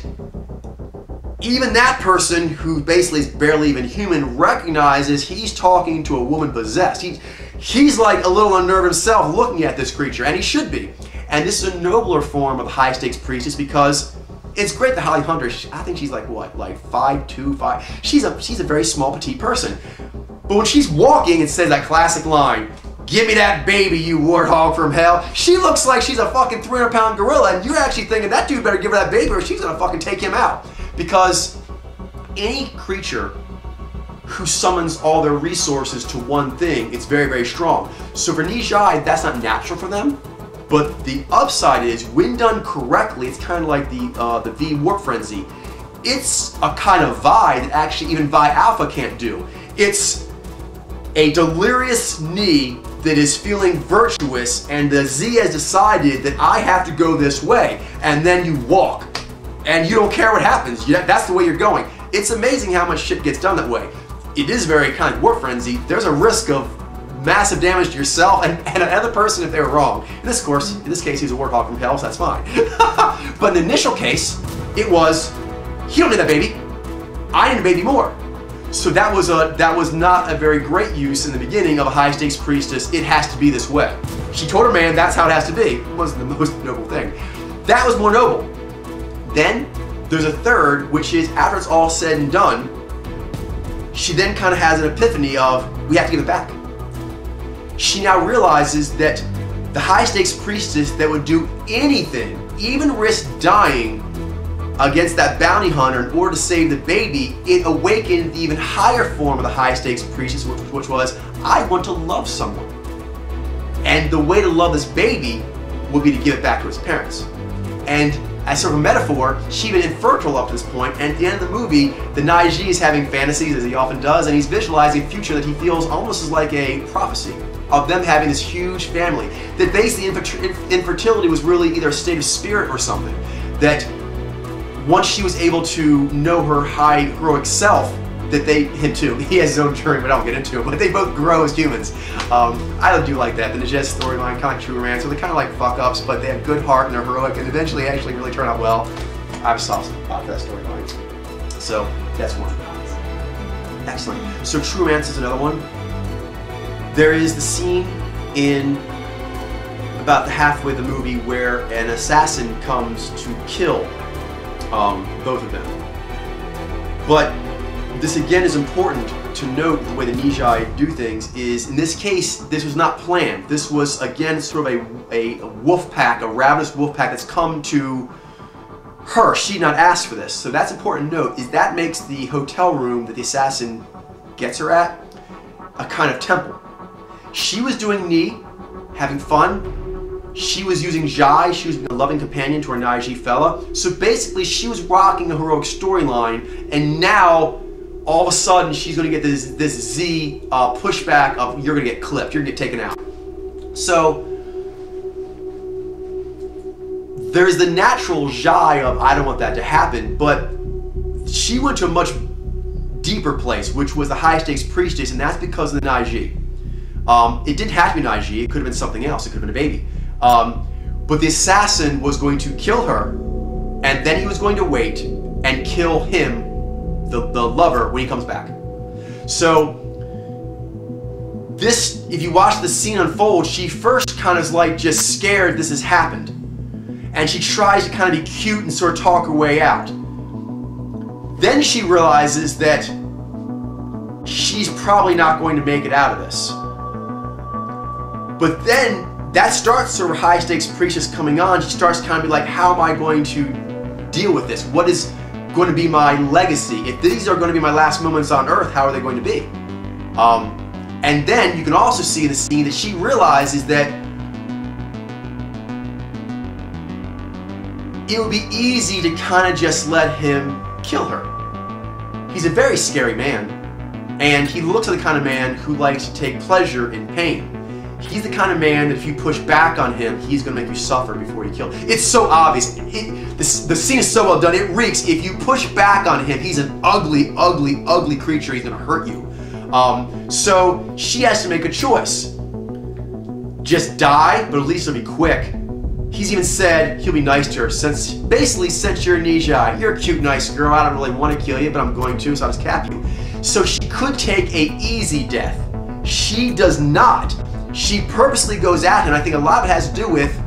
even that person, who basically is barely even human, recognizes he's talking to a woman possessed. He's like a little unnerved himself looking at this creature, and he should be. And this is a nobler form of high stakes priestess because it's great that Holly Hunter, I think she's like what, like 5'2", 5. She's a very small, petite person. But when she's walking and says that classic line, "Give me that baby, you warthog from hell," she looks like she's a fucking 300-pound gorilla, and you're actually thinking that dude better give her that baby or she's gonna fucking take him out. Because any creature who summons all their resources to one thing, it's very, very strong. So for Nyy'xai, that's not natural for them. But the upside is, when done correctly, it's kind of like the V Warp Frenzy. It's a kind of Vi that actually even Vi Alpha can't do. It's a delirious Nyi that is feeling virtuous, and the Z has decided that I have to go this way, and then you walk, and you don't care what happens. That's the way you're going. It's amazing how much shit gets done that way. It is very kind of Warp Frenzy. There's a risk of massive damage to yourself and another person if they were wrong. In this case, he's a warthog from hell, so that's fine. But in the initial case, it was, he don't need that baby. I need a baby more. So that was not a very great use in the beginning of a high stakes priestess. It has to be this way. She told her man that's how it has to be. It wasn't the most noble thing. That was more noble. Then there's a third, which is after it's all said and done, she then kind of has an epiphany of, we have to give it back. She now realizes that the high stakes priestess that would do anything, even risk dying against that bounty hunter in order to save the baby, it awakened the even higher form of the high stakes priestess, which was, I want to love someone. And the way to love this baby would be to give it back to its parents. And as sort of a metaphor, she'd been infertile up to this point, and at the end of the movie, the Nyy'xai is having fantasies, as he often does, and he's visualizing a future that he feels almost as like a prophecy of them having this huge family. That basically infertility was really either a state of spirit or something. That once she was able to know her high heroic self, that him too, he has his own journey, but I don't get into it, but they both grow as humans. I do like that. The Nyy'xai storyline, kind of true romance, so they're kind of like fuck-ups, but they have good heart and they're heroic, and eventually actually really turn out well. I have a soft spot for that storyline. So, that's one. Excellent. So true romance is another one. There is the scene in about the halfway of the movie where an assassin comes to kill both of them. But this again is important to note. The way the Nyy'xai do things is, in this case, this was not planned. This was again sort of a wolf pack, a ravenous wolf pack that's come to her. She did not ask for this. So that's important to note, is that makes the hotel room that the assassin gets her at a kind of temple. She was doing Nyi, having fun. She was using Jai, she was being a loving companion to her Nyy'xai fella. So basically she was rocking a heroic storyline, and now all of a sudden she's going to get this Z pushback of, you're going to get clipped, you're going to get taken out. So there's the natural Jai of, I don't want that to happen, but she went to a much deeper place, which was the high-stakes priestess, and that's because of the Nyy'xai. It didn't have to be Nyy'xai, it could have been something else, it could have been a baby. But the assassin was going to kill her, and then he was going to wait and kill him, the lover, when he comes back. So, this, if you watch the scene unfold, she first kind of is like just scared this has happened. And she tries to kind of be cute and sort of talk her way out. Then she realizes that she's probably not going to make it out of this. But then that starts her high stakes priestess coming on. She starts kind of be like, how am I going to deal with this? What is going to be my legacy? If these are going to be my last moments on earth, how are they going to be? And then you can also see in the scene that she realizes that it would be easy to kind of just let him kill her. He's a very scary man, and he looks like the kind of man who likes to take pleasure in pain. He's the kind of man that if you push back on him, he's going to make you suffer before you kill. It's so obvious. The scene is so well done. It reeks. If you push back on him, he's an ugly, ugly, ugly creature. He's going to hurt you. So she has to make a choice. Just die, but at least it'll be quick. He's even said he'll be nice to her, since you're Nyy'xai, you're a cute, nice girl, I don't really want to kill you, but I'm going to, so I'll just cap you. So she could take an easy death. She does not. She purposely goes at him. I think a lot of it has to do with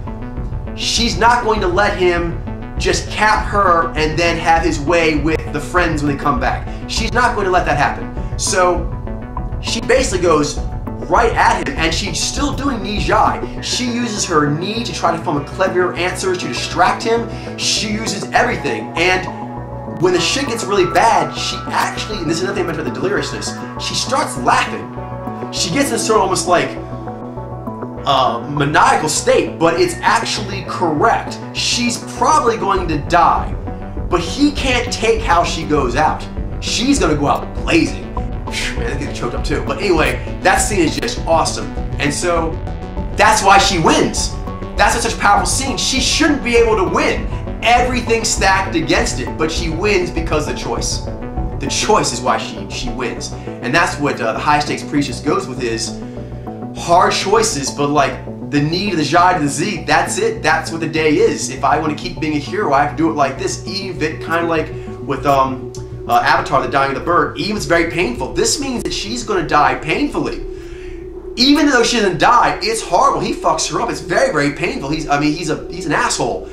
she's not going to let him just cap her and then have his way with the friends when they come back. She's not going to let that happen. So she basically goes right at him, and she's still doing Nyy'xai. She uses her knee to try to form a clever answers to distract him. She uses everything, and when the shit gets really bad, she actually, and this is another thing I mentioned about the deliriousness, she starts laughing. She gets in sort of almost like maniacal state, but it's actually correct. She's probably going to die, but he can't take how she goes out. She's gonna go out blazing. Man, I get choked up too. But anyway, that scene is just awesome. And so, that's why she wins. That's such a powerful scene. She shouldn't be able to win. Everything's stacked against it, but she wins because of the choice. The choice is why she wins. And that's what the high stakes priestess goes with, is hard choices, but like the knee to the Nyy'xai to the Z, that's it. That's what the day is. If I want to keep being a hero, I have to do it like this. Even kind of like with Avatar, the dying of the bird, Eve's very painful. This means that she's going to die painfully. Even though she doesn't die, it's horrible. He fucks her up. It's very, very painful. He's an asshole.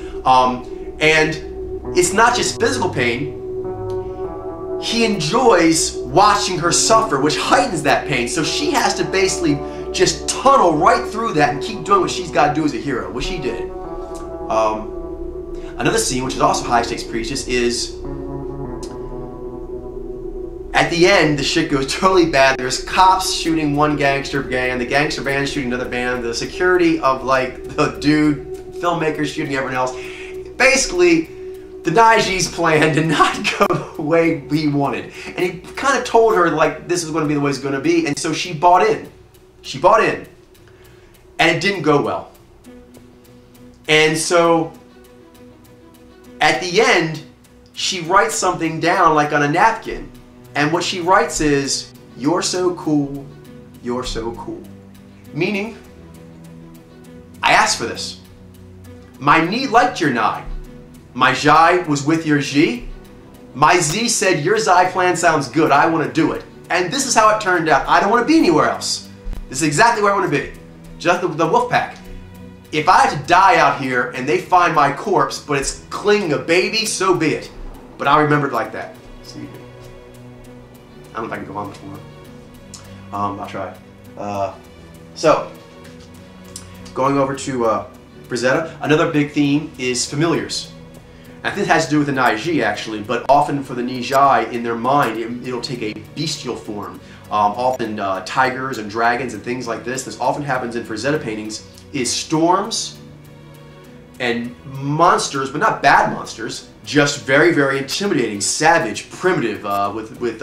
And it's not just physical pain. He enjoys watching her suffer, which heightens that pain. So she has to basically just tunnel right through that and keep doing what she's got to do as a hero, which she did. Another scene, which is also high stakes priestess, is at the end, the shit goes totally bad. There's cops shooting one gangster gang, the gangster band shooting another band, the security of like the dude, filmmakers shooting everyone else. Basically, the Nyy'xai's plan did not go the way he wanted. And he kind of told her like this is going to be the way it's going to be, and so she bought in. She bought in. And it didn't go well. And so at the end, she writes something down like on a napkin. And what she writes is, "You're so cool, you're so cool." Meaning, I asked for this. My knee liked your Nai. My Zhai was with your Xi. My Z said, your Zai plan sounds good, I want to do it. And this is how it turned out. I don't want to be anywhere else. This is exactly where I want to be. Just the wolf pack. If I have to die out here and they find my corpse, but it's clinging a baby, so be it. But I'll remember it like that. See? I don't know if I can go on much more. I'll try. So, going over to Frazetta, another big theme is familiars. I think it has to do with the Nyy'xai actually, but often for the Nyy'xai, in their mind, it'll take a bestial form. Often tigers and dragons and things like this. This often happens in Frazetta paintings, is storms and monsters, but not bad monsters, just very, very intimidating, savage, primitive, with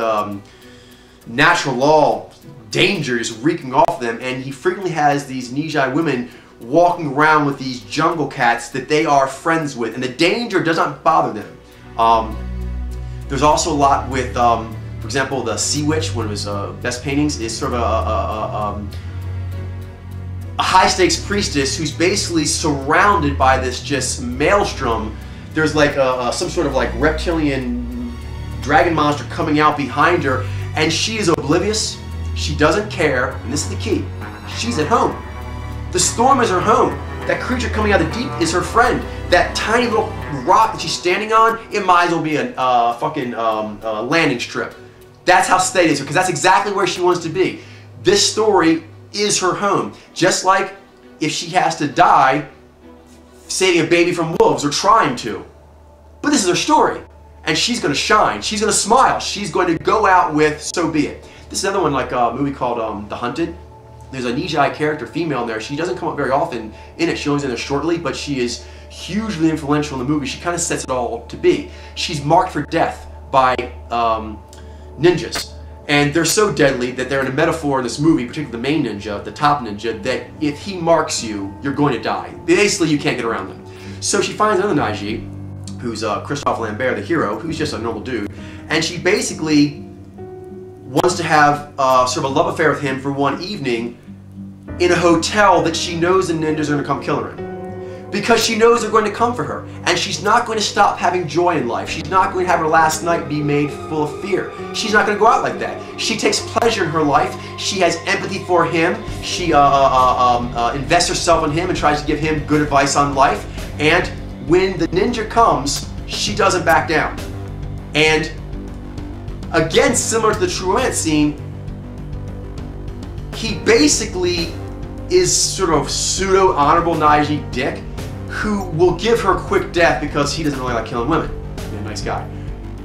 natural law dangers reeking off them, and he frequently has these Nyy'xai women walking around with these jungle cats that they are friends with, and the danger does not bother them. There's also a lot with For example, the Sea Witch, one of his best paintings, is sort of a high-stakes priestess who's basically surrounded by this just maelstrom. There's like some sort of like reptilian dragon monster coming out behind her, and she is oblivious. She doesn't care, and this is the key. She's at home. The storm is her home. That creature coming out of the deep is her friend. That tiny little rock that she's standing on, it might as well be a fucking landing strip. That's how steady it is, because that's exactly where she wants to be. This story is her home. Just like if she has to die saving a baby from wolves, or trying to. But this is her story. And she's going to shine. She's going to smile. She's going to go out with so be it. This is another one, like a movie called The Hunted. There's a Nyy'xai character, female in there. She doesn't come up very often in it. She only's in there shortly, but she is hugely influential in the movie. She kind of sets it all up to be. She's marked for death by ninjas. And they're so deadly that they're in a metaphor in this movie, particularly the main ninja, the top ninja, that if he marks you, you're going to die. Basically, you can't get around them. So she finds another Nyy'xai, who's Christophe Lambert, the hero, who's just a normal dude. And she basically wants to have sort of a love affair with him for one evening in a hotel that she knows the ninjas are going to come kill her in. Because she knows they're going to come for her. And she's not going to stop having joy in life. She's not going to have her last night be made full of fear. She's not going to go out like that. She takes pleasure in her life. She has empathy for him. She invests herself in him and tries to give him good advice on life. And when the ninja comes, she doesn't back down. And again, similar to the true romance scene, he basically is sort of pseudo-honorable Nyy'xai dick who will give her a quick death because he doesn't really like killing women. He's a nice guy.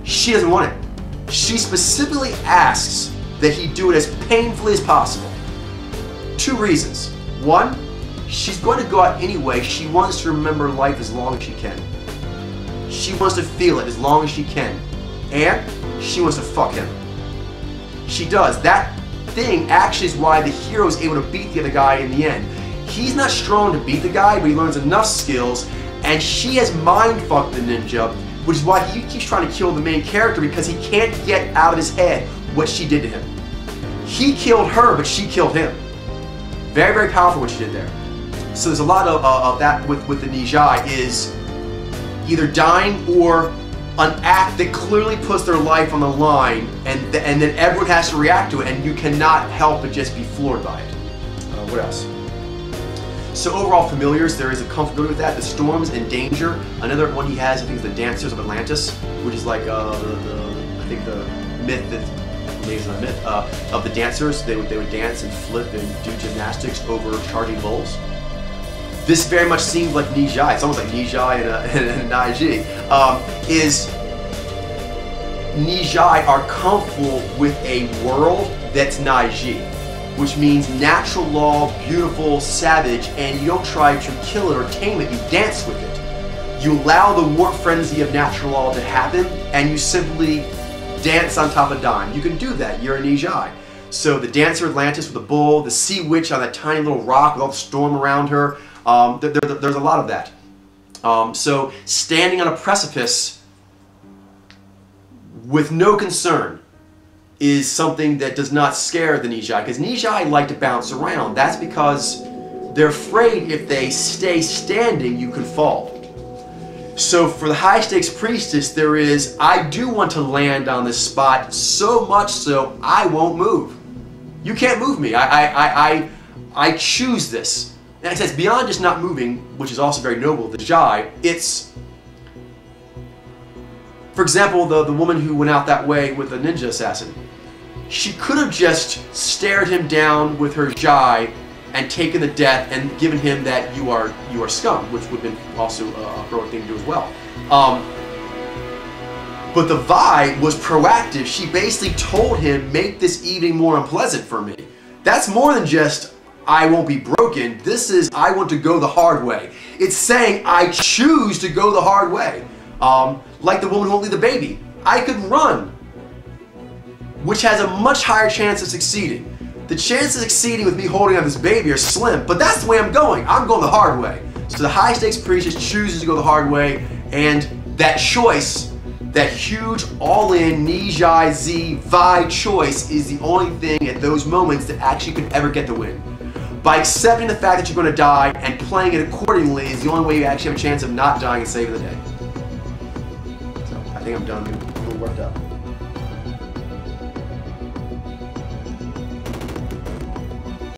She doesn't want it. She specifically asks that he do it as painfully as possible. Two reasons. One, she's going to go out anyway. She wants to remember life as long as she can. She wants to feel it as long as she can. And she wants to fuck him. She does. That thing actually is why the hero is able to beat the other guy in the end. He's not strong to beat the guy, but he learns enough skills, and she has mind-fucked the ninja, which is why he keeps trying to kill the main character, because he can't get out of his head what she did to him. He killed her, but she killed him. Very, very powerful what she did there. So there's a lot of that with the Nyy'xai, is either dying or an act that clearly puts their life on the line, and then everyone has to react to it, and you cannot help but just be floored by it. What else? So overall, familiars, there is a comfortability with that. The storms and danger. Another one he has, I think, is the Dancers of Atlantis, which is like I think the myth that maybe it's not a myth of the dancers. They would dance and flip and do gymnastics over charging bulls. This very much seems like Nyy'xai. It's almost like Nyy'xai and a Nyy'xai. Is Nyy'xai are comfortable with a world that's Nyy'xai, which means natural law, beautiful, savage, and you don't try to kill it or tame it, you dance with it. You allow the warp frenzy of natural law to happen, and you simply dance on top of dime. You can do that, you're a Nyy'xai. So the Dancer Atlantis with the bull, the Sea Witch on that tiny little rock with all the storm around her, there's a lot of that. So standing on a precipice with no concern is something that does not scare the Nyy'xai, because Nyy'xai like to bounce around. That's because they're afraid if they stay standing, you could fall. So for the high-stakes priestess, there is, I do want to land on this spot, so much so I won't move. You can't move me. I choose this. And it says beyond just not moving, which is also very noble, the Nyy'xai, it's, for example, the woman who went out that way with the ninja assassin. She could have just stared him down with her Nyy'xai and taken the death and given him that you are scum, which would have been also a heroic thing to do as well. But the Vi was proactive. She basically told him, make this evening more unpleasant for me. That's more than just, I won't be broken. This is, I want to go the hard way. It's saying, I choose to go the hard way. Like the woman who won't leave the baby. I could run, which has a much higher chance of succeeding. The chances of succeeding with me holding on this baby are slim, but that's the way I'm going. I'm going the hard way. So the high-stakes priestess chooses to go the hard way, and that choice that huge all-in Nyy'xai Z Vi choice is the only thing at those moments that actually could ever get the win. By accepting the fact that you're going to die and playing it accordingly is the only way you actually have a chance of not dying and saving the day. So I think I'm done. I'm a little worked up.